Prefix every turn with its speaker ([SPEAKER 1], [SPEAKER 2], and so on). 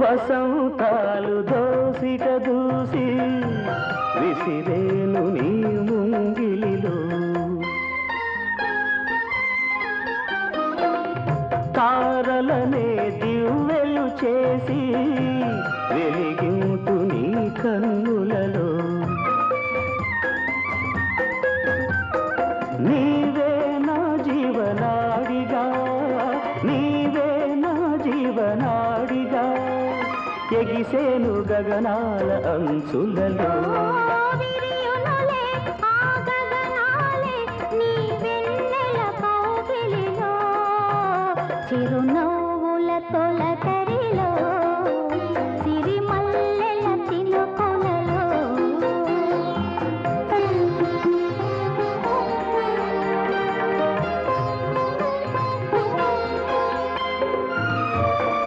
[SPEAKER 1] వసంతాలు దోసిట దూసి విసిరేను నీ ముంగిలిలో తారలనే దివ్వెలు చేసి వెలిగింతు నీ కన్నులలో నీవే నా జీవనాడిగా నీవే నా జీవనాడిగా ఎగిసేను గగనాల అంచులలో